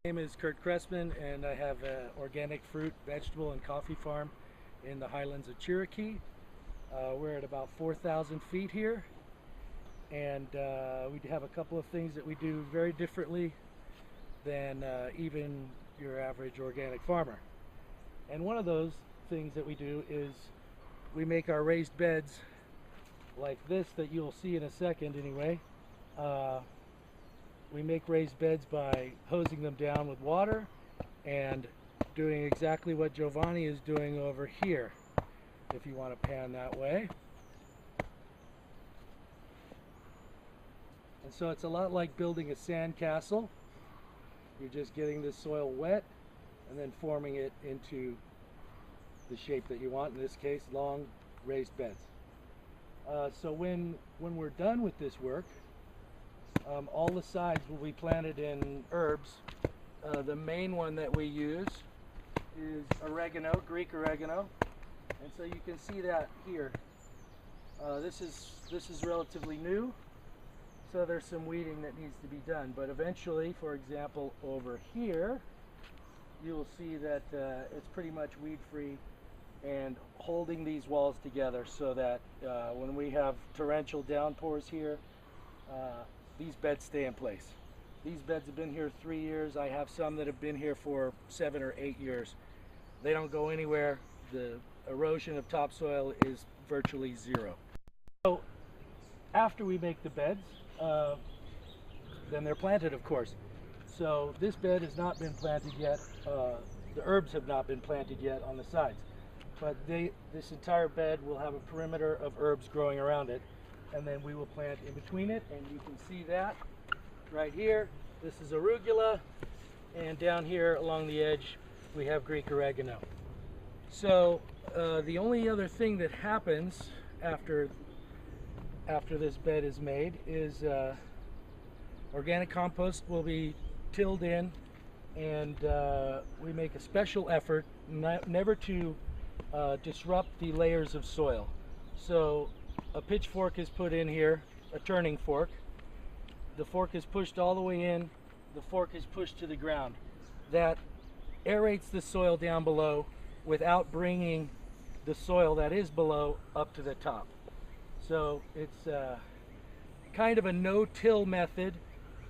My name is Kurt Cressman, and I have an organic fruit, vegetable, and coffee farm in the highlands of Cherokee. We're at about 4,000 feet here, and we have a couple of things that we do very differently than even your average organic farmer. And one of those things that we do is we make our raised beds like this that you'll see in a second anyway. We make raised beds by hosing them down with water and doing exactly what Giovanni is doing over here, if you want to pan that way. And so it's a lot like building a sand castle. You're just getting the soil wet and then forming it into the shape that you want, in this case long raised beds. So when we're done with this work, all the sides will be planted in herbs. The main one that we use is oregano, Greek oregano, and so you can see that here. This is relatively new, so there's some weeding that needs to be done. But eventually, for example, over here, you will see that it's pretty much weed-free and holding these walls together so that when we have torrential downpours here, these beds stay in place. These beds have been here 3 years. I have some that have been here for 7 or 8 years. They don't go anywhere. The erosion of topsoil is virtually zero. So after we make the beds, then they're planted, of course. So this bed has not been planted yet. The herbs have not been planted yet on the sides. But this entire bed will have a perimeter of herbs growing around it. And then we will plant in between it, and you can see that right here. This is arugula, and down here along the edge we have Greek oregano. So the only other thing that happens after this bed is made is organic compost will be tilled in, and we make a special effort never to disrupt the layers of soil. So a pitchfork is put in here, a turning fork. The fork is pushed all the way in, the fork is pushed to the ground. That aerates the soil down below without bringing the soil that is below up to the top. So it's kind of a no-till method,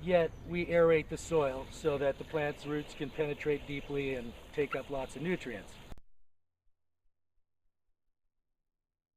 yet we aerate the soil so that the plant's roots can penetrate deeply and take up lots of nutrients.